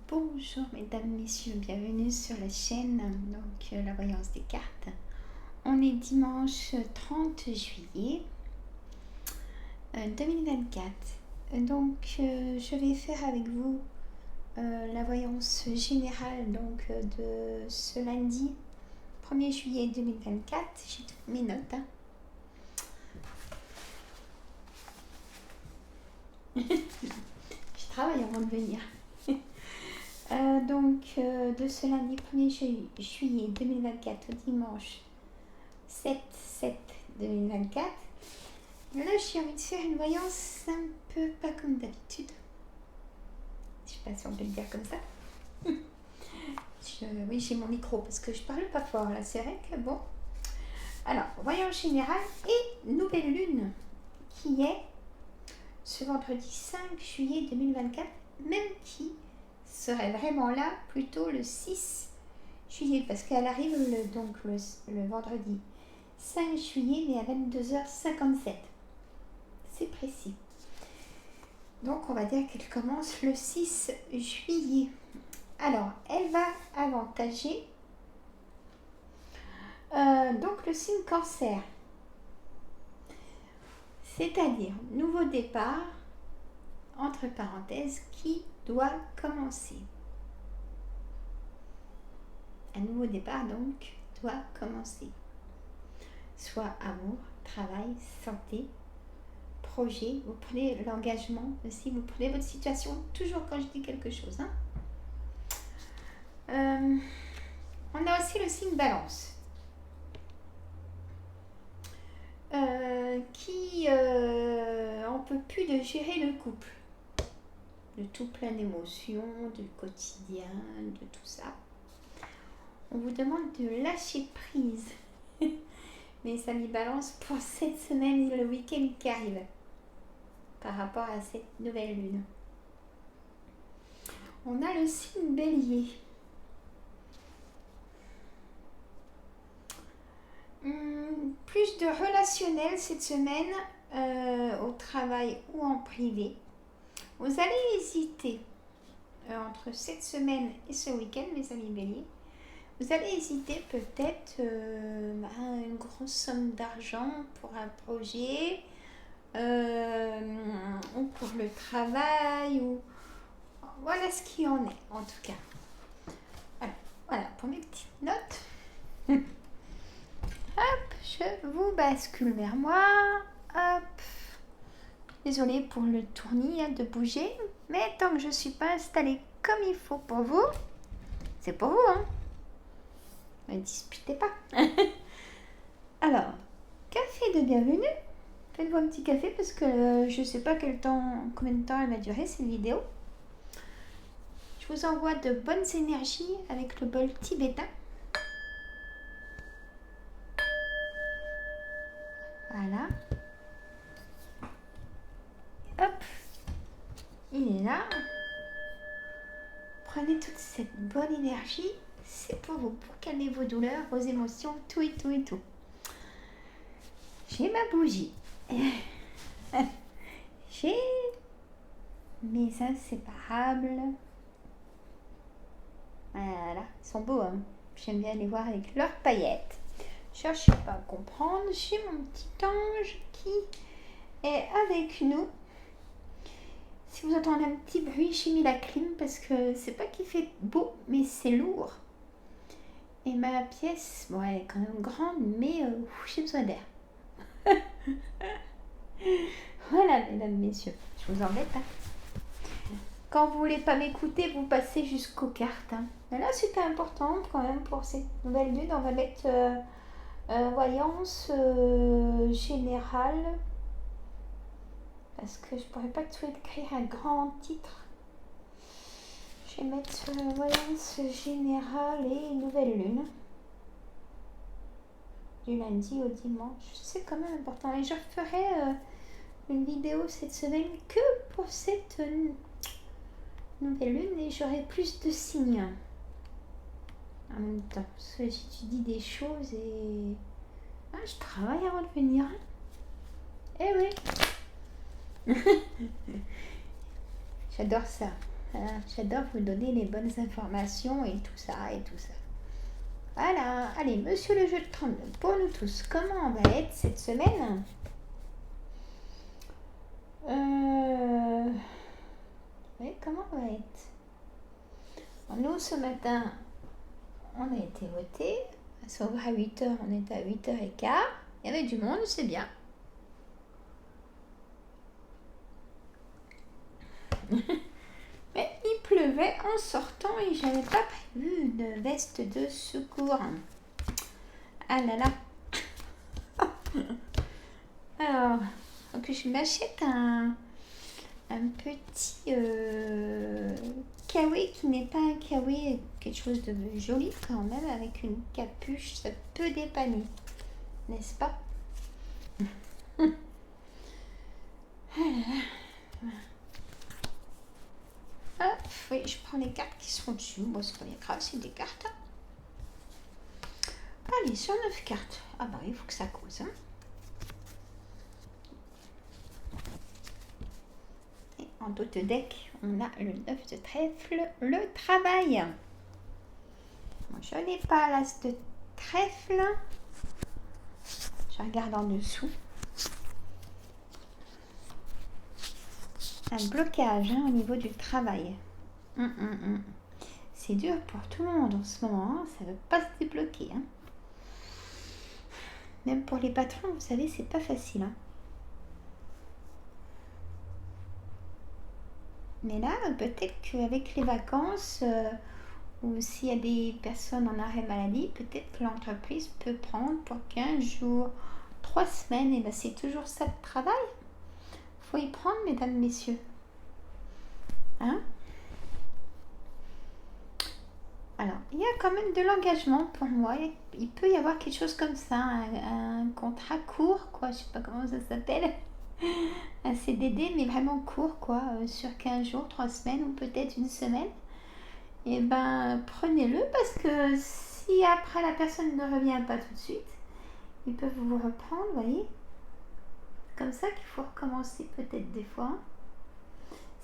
Bonjour mesdames, messieurs, bienvenue sur la chaîne, donc la voyance des cartes. On est dimanche 30 juillet 2024. Donc je vais faire avec vous la voyance générale de ce lundi 1er juillet 2024. J'ai toutes mes notes. Je travaille avant de venir. De ce lundi 1er juillet 2024 au dimanche 7/7/2024. Là, j'ai envie de faire une voyance un peu pas comme d'habitude. Je sais pas si on peut le dire comme ça. Oui, j'ai mon micro parce que je parle pas fort là, c'est vrai que bon. Alors, voyance générale et nouvelle lune qui est ce vendredi 5 juillet 2024, même qui serait vraiment là plutôt le 6 juillet parce qu'elle arrive le vendredi 5 juillet mais à 22h57. C'est précis. Donc on va dire qu'elle commence le 6 juillet. Alors elle va avantager donc le signe Cancer. C'est-à-dire nouveau départ, entre parenthèses, qui doit commencer. Un nouveau départ donc doit commencer. Soit amour, travail, santé, projet, vous prenez l'engagement aussi, vous prenez votre situation, toujours quand je dis quelque chose. On a aussi le signe Balance. Qui en peut plus de gérer le couple, de tout plein d'émotions, du quotidien, de tout ça. On vous demande de lâcher prise. Mes amis Balance, pour cette semaine et le week-end qui arrive, par rapport à cette nouvelle lune. On a le signe Bélier. Plus de relationnel cette semaine, au travail ou en privé. Vous allez hésiter entre cette semaine et ce week-end, mes amis Bélier. Vous allez hésiter peut-être une grosse somme d'argent pour un projet ou pour le travail. Voilà ce qu'il en est en tout cas. Alors, voilà pour mes petites notes. Hop, je vous bascule vers moi. Hop. Désolée pour le tournis de bouger, mais tant que je ne suis pas installée comme il faut pour vous, c'est pour vous, hein. Ne disputez pas. Alors, café de bienvenue. Faites-vous un petit café parce que je ne sais pas combien de temps elle va durer cette vidéo. Je vous envoie de bonnes énergies avec le bol tibétain. Voilà. Hop. Il est là. Prenez toute cette bonne énergie. C'est pour vous, pour calmer vos douleurs, vos émotions, tout et tout et tout. J'ai ma bougie. J'ai mes inséparables. Voilà, ils sont beaux, hein. J'aime bien les voir avec leurs paillettes. Cherchez pas à comprendre. J'ai mon petit ange qui est avec nous. Si vous entendez un petit bruit, j'ai mis la clim parce que c'est pas qu'il fait beau, mais c'est lourd. Et ma pièce, bon, elle est quand même grande, mais j'ai besoin d'air. Voilà, mesdames, messieurs, je vous embête. Quand vous voulez pas m'écouter, vous passez jusqu'aux cartes. Mais là, c'était important quand même pour cette nouvelle lune. On va mettre voyance générale. Parce que je pourrais pas tout écrire un grand titre. Je vais mettre voyance générale et nouvelle lune. Du lundi au dimanche. C'est quand même important. Et je ferai une vidéo cette semaine que pour cette nouvelle lune. Et j'aurai plus de signes en même temps. Parce que j'étudie des choses et... Ah, je travaille avant de venir. Eh oui. J'adore ça. J'adore vous donner les bonnes informations et tout ça et tout ça. Voilà, allez, monsieur le jeu de 32, pour nous tous, comment on va être cette semaine? Oui, comment on va être? Nous, ce matin, on a été votés. À 8h, on était à 8h15. Il y avait du monde, c'est bien. Mais il pleuvait en sortant et j'avais pas prévu une veste de secours. Ah là là. Alors, donc je m'achète un petit kawaii qui n'est pas un kawaii, quelque chose de joli quand même, avec une capuche, ça peut dépanner, n'est-ce pas? Hop, oui, je prends les cartes qui seront dessus. Bon, c'est pas bien grave, c'est des cartes. Allez, sur 9 cartes. Ah bah, il faut que ça cause. Hein. Et en d'autres decks, on a le 9 de trèfle, le travail. Moi, je n'ai pas l'as de trèfle. Je regarde en dessous. Un blocage au niveau du travail. C'est dur pour tout le monde en ce moment. Ça ne veut pas se débloquer. Hein. Même pour les patrons, vous savez, c'est pas facile. Hein. Mais là, peut-être qu'avec les vacances, ou s'il y a des personnes en arrêt maladie, peut-être que l'entreprise peut prendre pour 15 jours, 3 semaines. Et bien, c'est toujours ça de travail. Faut y prendre, mesdames, messieurs. Hein? Alors, il y a quand même de l'engagement pour moi. Il peut y avoir quelque chose comme ça, un contrat court, quoi. Je sais pas comment ça s'appelle. Un CDD, mais vraiment court, quoi. Sur 15 jours, 3 semaines ou peut-être une semaine. Et ben, prenez-le parce que si après la personne ne revient pas tout de suite, ils peuvent vous reprendre, vous voyez. C'est comme ça qu'il faut recommencer peut-être des fois.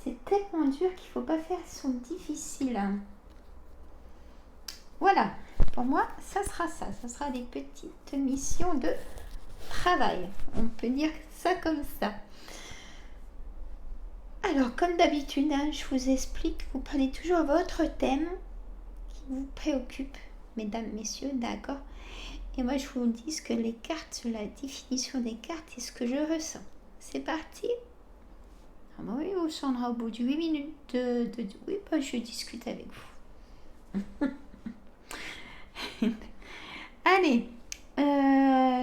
C'est tellement dur qu'il ne faut pas faire, ils sont difficiles. Voilà, pour moi, ça sera ça. Ça sera des petites missions de travail. On peut dire ça comme ça. Alors, comme d'habitude, hein, je vous explique, vous prenez toujours votre thème qui vous préoccupe, mesdames, messieurs, d'accord? Et moi, je vous dis ce que les cartes, la définition des cartes et ce que je ressens. C'est parti. Ah bah oui, on s'en au bout de 8 minutes oui, bah, je discute avec vous. Allez,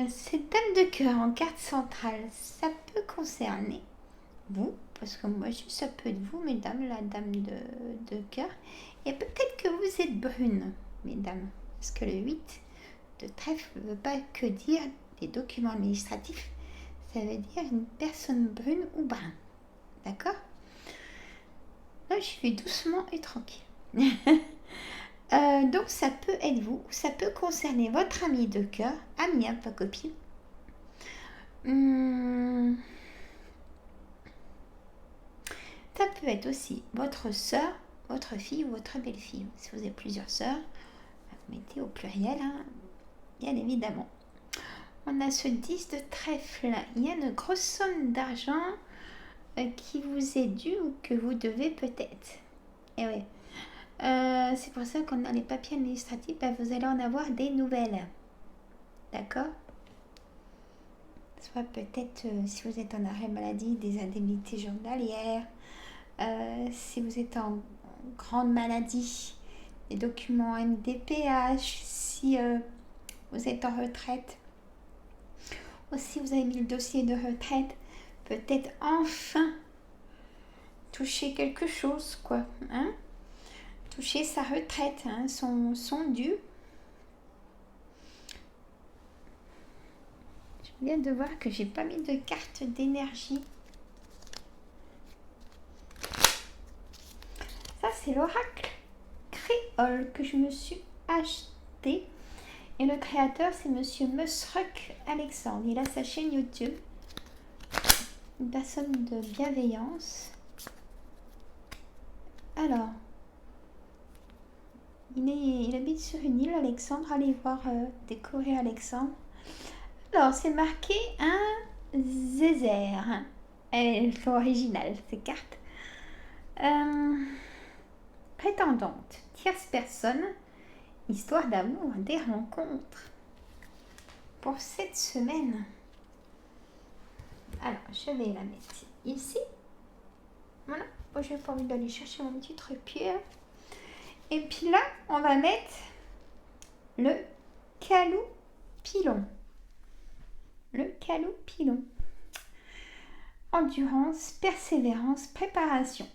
cette dame de cœur en carte centrale, ça peut concerner vous, parce que moi, ça peut être vous, mesdames, la dame de cœur. Et peut-être que vous êtes brune, mesdames, parce que le 8 de trèfle ne veut pas que dire des documents administratifs, ça veut dire une personne brune ou brun. D'accord? Là, je vais doucement et tranquille. Donc, ça peut être vous, ça peut concerner votre ami de cœur, ami, hein, pas copine. Ça peut être aussi votre soeur, votre fille ou votre belle-fille. Si vous avez plusieurs sœurs, vous mettez au pluriel, hein, bien évidemment. On a ce 10 de trèfle. Il y a une grosse somme d'argent qui vous est due ou que vous devez peut-être. Et oui. C'est pour ça qu'on a les papiers administratifs. Ben, vous allez en avoir des nouvelles. D'accord? Soit peut-être, si vous êtes en arrêt maladie, des indemnités journalières. Si vous êtes en grande maladie, des documents MDPH. Si vous êtes en retraite. Ou si vous avez mis le dossier de retraite, peut-être enfin toucher quelque chose, quoi. Hein? Toucher sa retraite, hein, son dû. Je viens de voir que j'ai pas mis de carte d'énergie. Ça, c'est l'oracle créole que je me suis acheté. Et le créateur, c'est Monsieur Musruck Alexandre. Il a sa chaîne YouTube. Une personne de bienveillance. Alors, il habite sur une île, Alexandre. Allez voir, découvrir Alexandre. Alors, c'est marqué un zézère. Elles sont originales, ces cartes. Prétendante, tierce personne, histoire d'amour, des rencontres. Pour cette semaine. Alors, je vais la mettre ici. Voilà. Moi, je n'ai pas envie d'aller chercher mon petit trépied. Et puis là, on va mettre le calou pilon. Le calou pilon. Endurance, persévérance, préparation.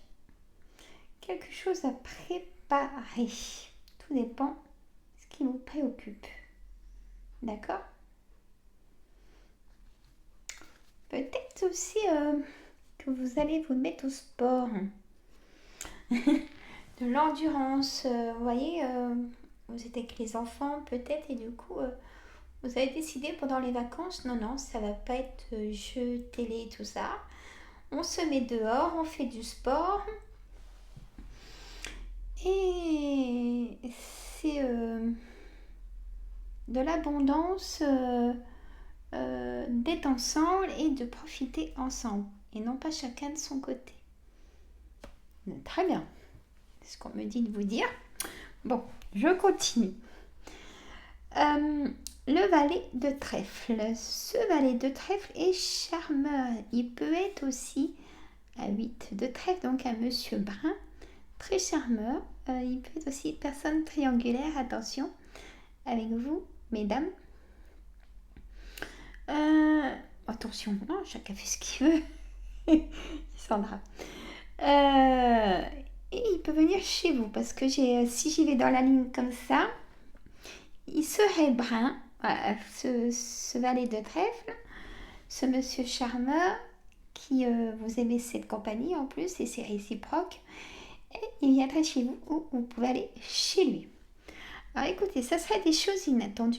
Quelque chose à préparer. Tout dépend de ce qui vous préoccupe. D'accord? Peut-être aussi que vous allez vous mettre au sport. De l'endurance. Vous voyez, vous êtes avec les enfants peut-être et du coup, vous avez décidé pendant les vacances, non, ça va pas être jeux, télé, tout ça. On se met dehors, on fait du sport. Et c'est de l'abondance d'être ensemble et de profiter ensemble. Et non pas chacun de son côté. Très bien. C'est ce qu'on me dit de vous dire. Bon, je continue. Le valet de trèfle. Ce valet de trèfle est charmeur. Il peut être aussi à 8 de trèfle, donc un monsieur brun, très charmeur. Il peut être aussi personne triangulaire, attention, avec vous, mesdames. Attention, non, chacun fait ce qu'il veut. Sandra. Et il peut venir chez vous, parce que si j'y vais dans la ligne comme ça, il serait brun, voilà, ce valet de trèfle, ce monsieur charmeur qui vous aimez cette compagnie en plus et c'est réciproque, et il viendrait chez vous ou vous pouvez aller chez lui. Alors écoutez, ça serait des choses inattendues.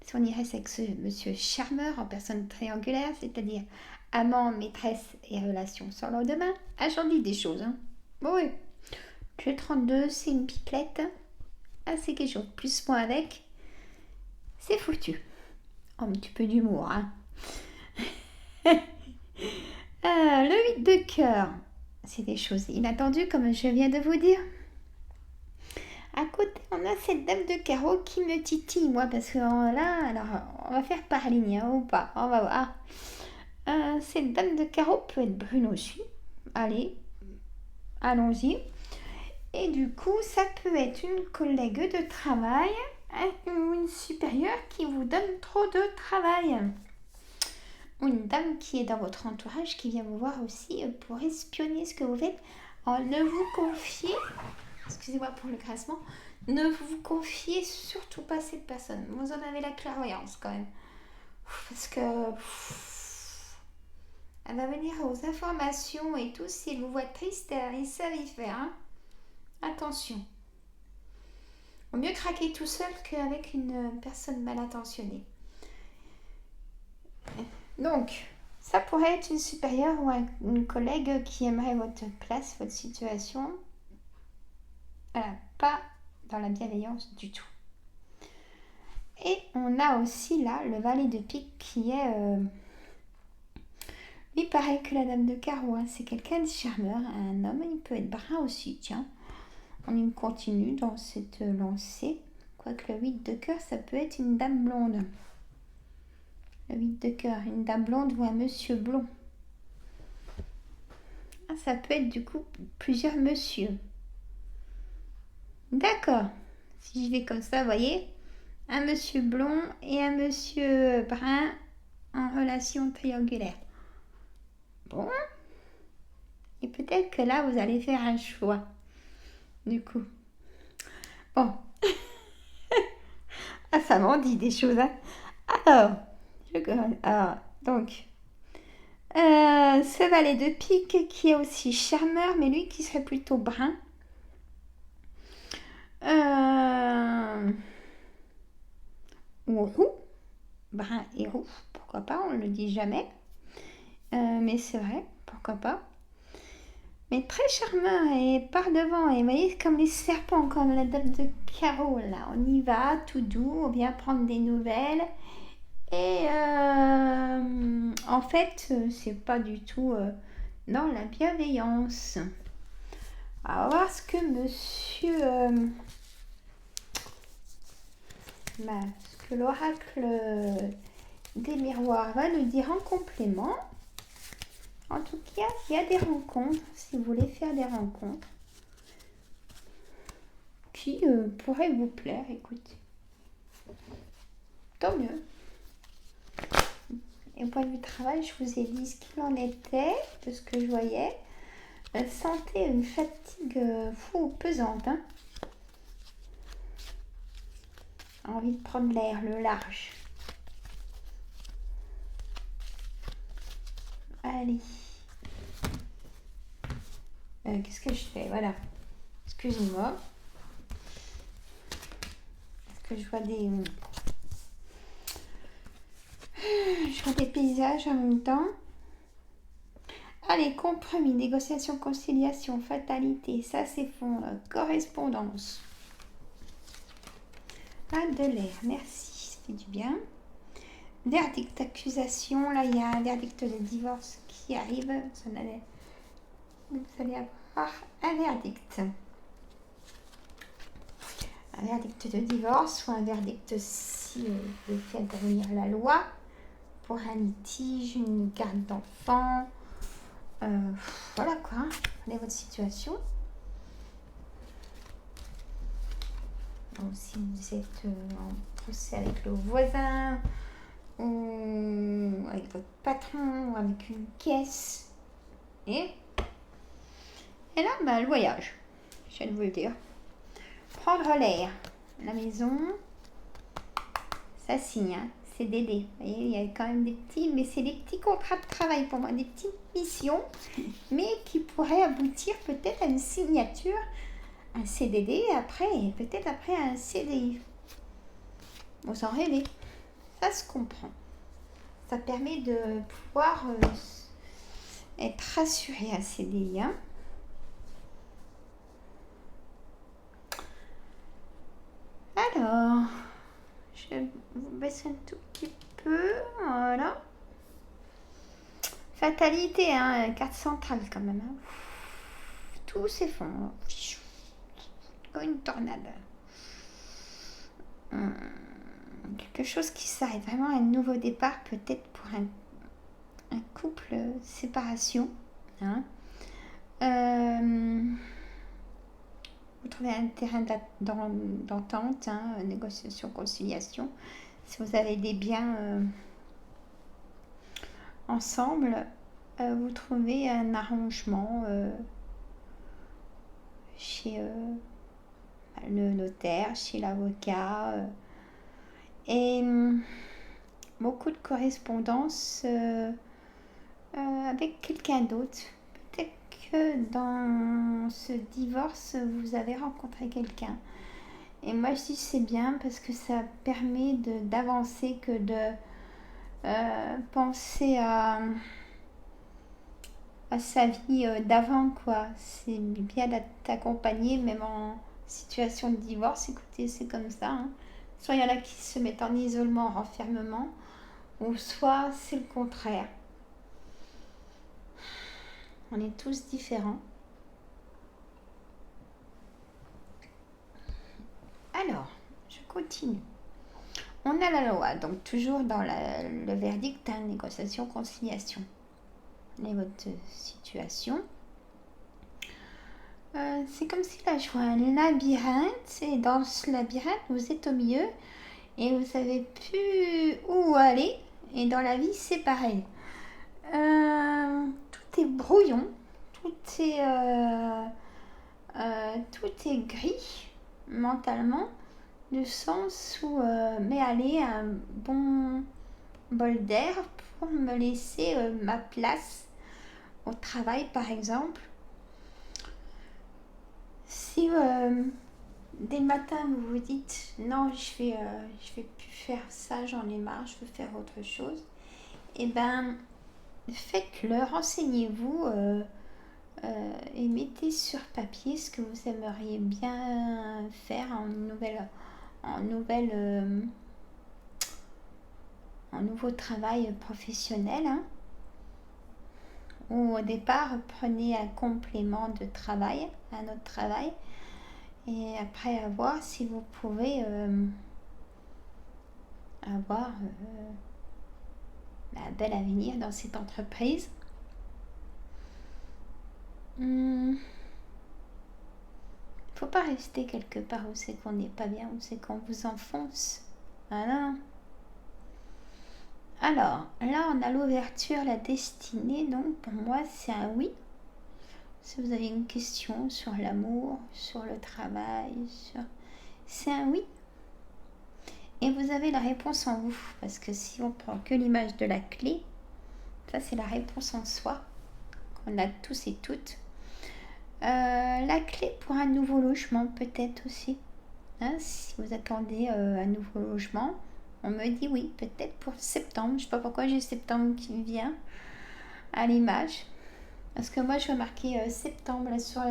Si on y reste avec ce monsieur charmeur en personne triangulaire, c'est-à-dire amant, maîtresse et relation sans lendemain, j'en dis des choses. Hein. Bon, oui, le 32, c'est une pipelette. C'est quelque chose. Plus moins avec, c'est foutu. Oh, un petit peu d'humour. Hein. Le 8 de cœur, c'est des choses inattendues comme je viens de vous dire. À côté, on a cette dame de carreau qui me titille, moi, parce que là, alors, on va faire par ligne, hein, ou pas, on va voir. Cette dame de carreau peut être brune aussi. Allez, allons-y. Et du coup, ça peut être une collègue de travail ou une supérieure qui vous donne trop de travail. Ou une dame qui est dans votre entourage qui vient vous voir aussi pour espionner ce que vous faites. Alors, ne vous confiez, excusez-moi pour le grassement, ne vous confiez surtout pas à cette personne. Vous en avez la clairvoyance quand même. Parce que elle va venir aux informations et tout. Si elle vous voit triste, ils savent y faire. Hein. Attention. Vaut mieux craquer tout seul qu'avec une personne mal intentionnée. Donc, ça pourrait être une supérieure ou une collègue qui aimerait votre place, votre situation. Voilà, pas dans la bienveillance du tout. Et on a aussi là le valet de pique qui est... lui, pareil que la dame de carreau, hein, c'est quelqu'un de charmeur, un homme, il peut être brun aussi, tiens. On continue dans cette lancée. Quoique le 8 de cœur, ça peut être une dame blonde. Le 8 de cœur, une dame blonde ou un monsieur blond. Ça peut être du coup plusieurs monsieur. D'accord. Si je vais comme ça, vous voyez, un monsieur blond et un monsieur brun en relation triangulaire. Bon. Et peut-être que là, vous allez faire un choix. Du coup. Bon. Ça m'en dit des choses. Hein. Alors, donc, ce valet de pique qui est aussi charmeur, mais lui qui serait plutôt brun. Ou roux. Brun et roux, pourquoi pas, on ne le dit jamais. Mais c'est vrai, pourquoi pas. Mais très charmant et par devant. Et vous voyez, comme les serpents, comme la dame de carreau, là. On y va, tout doux, on vient prendre des nouvelles. Et en fait, c'est pas du tout dans la bienveillance. On va voir ce que monsieur... ce que l'oracle des miroirs va nous dire en complément. En tout cas, il y a des rencontres, si vous voulez faire des rencontres, qui pourraient vous plaire, écoutez. Tant mieux. Et au point de vue travail, je vous ai dit ce qu'il en était, de ce que je voyais. Sentez une fatigue pesante. Hein. Envie de prendre l'air, le large. Allez. Qu'est-ce que je fais? Voilà. Excusez-moi. Parce que je vois des paysages en même temps. Allez, compromis, négociation, conciliation, fatalité, ça s'effondre, correspondance. Ah, de l'air, merci, ça fait du bien. Verdict, accusation, là il y a un verdict de divorce qui arrive. Vous allez avoir un verdict. Un verdict de divorce ou un verdict si vous fait intervenir la loi pour un litige, une garde d'enfant. Voilà quoi, regardez votre situation. Donc, si vous êtes en procès avec le voisin, ou avec votre patron, ou avec une caisse. Et là, le voyage, je viens de vous le dire. Prendre l'air, la maison, ça signe, hein, CDD. Vous voyez, il y a quand même des petits, mais c'est des petits contrats de travail pour moi, des petites missions, mais qui pourraient aboutir peut-être à une signature, un CDD après, et peut-être après un CDI. Vous en rêvez, ça se comprend. Ça permet de pouvoir être rassuré à CDI. Hein. Alors, je vous baisse un tout petit peu, voilà. Fatalité, hein, carte centrale quand même. Hein. Tout s'effondre. Comme une tornade. Quelque chose qui s'arrête, vraiment un nouveau départ, peut-être pour un couple séparation. Hein. Vous trouvez un terrain d'entente, hein, négociation, conciliation. Si vous avez des biens ensemble, vous trouvez un arrangement chez le notaire, chez l'avocat. Et beaucoup de correspondance avec quelqu'un d'autre. Peut-être que dans ce divorce, vous avez rencontré quelqu'un. Et moi, je dis c'est bien parce que ça permet d'avancer que de penser à sa vie d'avant, quoi. C'est bien d'être accompagné, même en situation de divorce. Écoutez, c'est comme ça. Hein. Soit il y en a qui se mettent en isolement, en renfermement, ou soit c'est le contraire. On est tous différents. Alors, je continue. On a la loi, donc toujours dans le verdict, hein, négociation, conciliation. Et votre situation. C'est comme si là je vois un labyrinthe et dans ce labyrinthe vous êtes au milieu et vous savez plus où aller. Et dans la vie c'est pareil. Tout est brouillon, tout est gris mentalement, du sens où mais aller un bon bol d'air pour me laisser ma place au travail par exemple. Si dès le matin vous vous dites non, je vais plus faire ça, j'en ai marre, je veux faire autre chose, et ben faites-le, renseignez-vous et mettez sur papier ce que vous aimeriez bien faire en nouveau travail professionnel, hein. Ou au départ, prenez un complément de travail, un autre travail, et après à voir si vous pouvez avoir un bel avenir dans cette entreprise. Faut pas rester quelque part où c'est qu'on n'est pas bien, où c'est qu'on vous enfonce. Voilà. Alors, là, on a l'ouverture, la destinée. Donc, pour moi, c'est un oui. Si vous avez une question sur l'amour, sur le travail, c'est un oui. Et vous avez la réponse en vous. Parce que si on prend que l'image de la clé, ça, c'est la réponse en soi, qu'on a tous et toutes. La clé pour un nouveau logement, peut-être aussi. Hein, si vous attendez un nouveau logement, on me dit oui, peut-être pour septembre. Je ne sais pas pourquoi j'ai septembre qui me vient à l'image. Parce que moi, je vais marquer septembre là, sur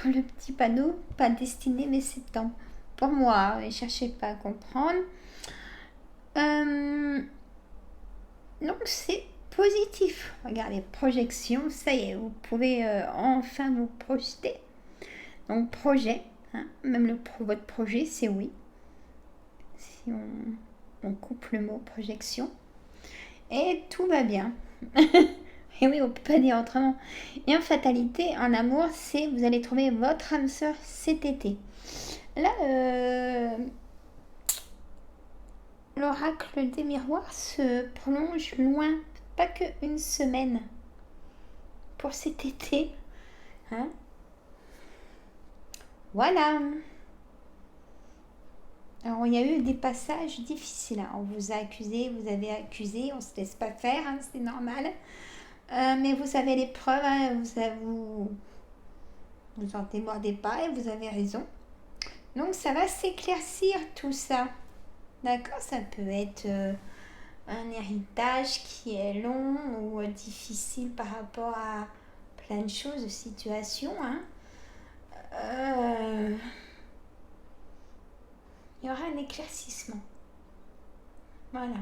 le petit panneau. Pas destiné, mais septembre. Pour moi, ne cherchez pas à comprendre. Donc, c'est positif. Regardez, projection, ça y est, vous pouvez enfin vous projeter. Donc, projet, hein, même votre projet, c'est oui. Si on coupe le mot projection. Et tout va bien. Et oui, on ne peut pas dire autrement. Et en fatalité, en amour, c'est vous allez trouver votre âme sœur cet été. Là, l'oracle des miroirs se prolonge loin, pas que une semaine pour cet été. Hein? Voilà. Alors, il y a eu des passages difficiles. Hein. On vous a accusé, vous avez accusé, on ne se laisse pas faire, hein, c'est normal. Mais vous avez les preuves, hein, vous en démordez pas et vous avez raison. Donc, ça va s'éclaircir tout ça. D'accord? Ça peut être un héritage qui est long ou difficile par rapport à plein de choses, de situations. Hein. Il y aura un éclaircissement. Voilà.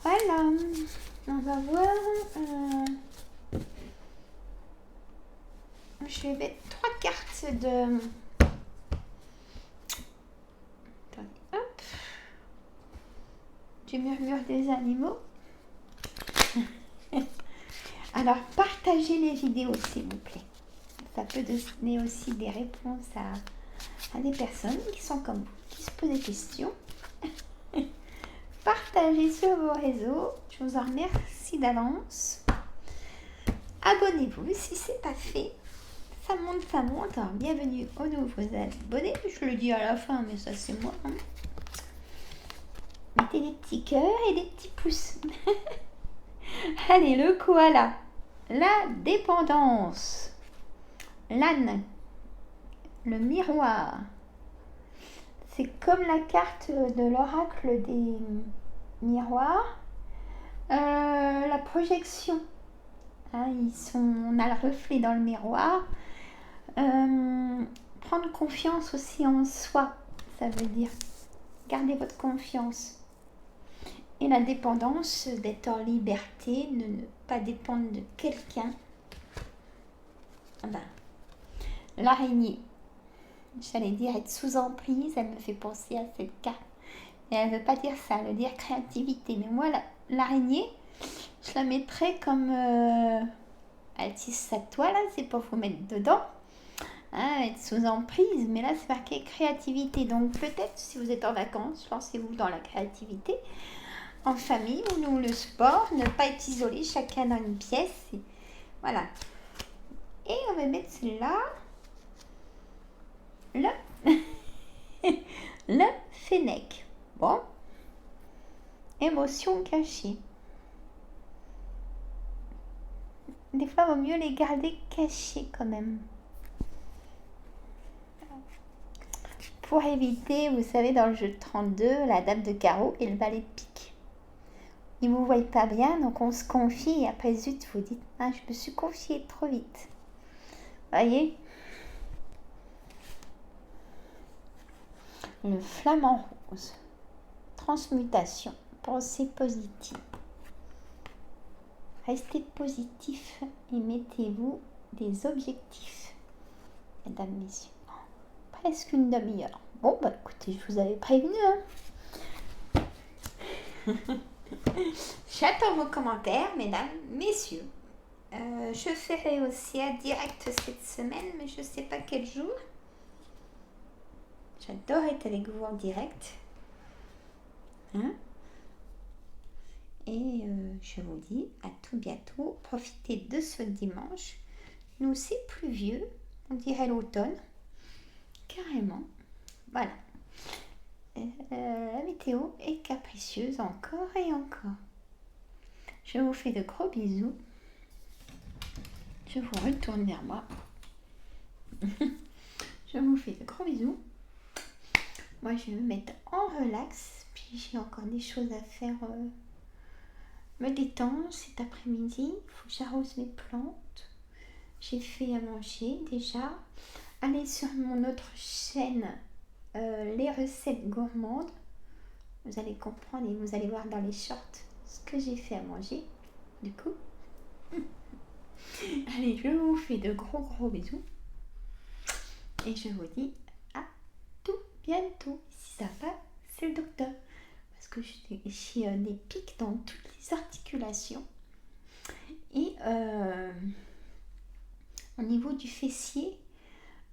Voilà. On va voir. Je vais mettre 3 cartes de... Hop. Du murmure des animaux. Alors, partagez les vidéos, s'il vous plaît. Ça peut donner aussi des réponses à des personnes qui sont comme vous, qui se posent des questions. Partagez sur vos réseaux. Je vous en remercie d'avance. Abonnez-vous si ce n'est pas fait. Ça monte, ça monte. Alors, bienvenue aux nouveaux abonnés. Je le dis à la fin, mais ça c'est moi. Hein. Mettez des petits cœurs et des petits pouces. Allez, le koala. La dépendance. L'âne. Le miroir. C'est comme la carte de l'oracle des miroirs. La projection. Hein, on a le reflet dans le miroir. Prendre confiance aussi en soi, ça veut dire garder votre confiance. Et la dépendance, d'être en liberté, de ne pas dépendre de quelqu'un. L'araignée, j'allais dire être sous emprise, elle me fait penser à cette carte. Et elle ne veut pas dire ça, elle veut dire créativité. Mais moi, l'araignée, je la mettrais comme... elle tisse sa toile, c'est pour vous mettre dedans. Hein, être sous emprise, mais là c'est marqué créativité. Donc peut-être si vous êtes en vacances, lancez-vous dans la créativité. En famille ou le sport, ne pas être isolé, chacun dans une pièce. Voilà. Et on va mettre celle-là. Le fennec. Bon. Émotion cachée. Des fois, il vaut mieux les garder cachés quand même. Pour éviter, vous savez, dans le jeu de 32, la dame de carreau et le valet de pique. ils vous voient pas bien, donc on se confie et après zut, vous dites ah, je me suis confiée trop vite. Voyez, le flamant rose, transmutation, pensée positive. Restez positif et mettez-vous des objectifs, mesdames, messieurs. Presque une demi-heure. Bon, bah écoutez, je vous avais prévenu. Hein. J'attends vos commentaires, mesdames, messieurs. Je ferai aussi un direct cette semaine, mais je ne sais pas quel jour. J'adore être avec vous en direct. Hein? Et je vous dis à tout bientôt. Profitez de ce dimanche. Nous, c'est pluvieux. On dirait l'automne. Carrément. Voilà. La météo est capricieuse encore et encore. Je vous fais de gros bisous. Je vous retourne vers moi. Je vous fais de gros bisous. Moi, je vais me mettre en relax. Puis j'ai encore des choses à faire. Me détendre cet après-midi. Il faut que j'arrose mes plantes. J'ai fait à manger déjà. Allez sur mon autre chaîne, les recettes gourmandes. Vous allez comprendre et vous allez voir dans les shorts ce que j'ai fait à manger. Du coup, allez, je vous fais de gros bisous. Et je vous dis à tout bientôt. Si ça va, c'est le docteur. Parce que j'ai des pics dans toutes les articulations. Et au niveau du fessier,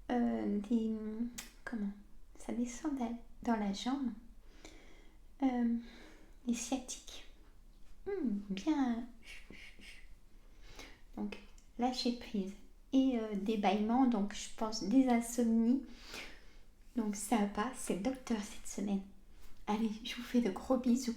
comment ça descend dans la jambe, les sciatiques. Bien. Donc, lâcher prise. Et des bâillements, donc je pense des insomnies. Donc ça va, c'est le docteur cette semaine. Allez, je vous fais de gros bisous.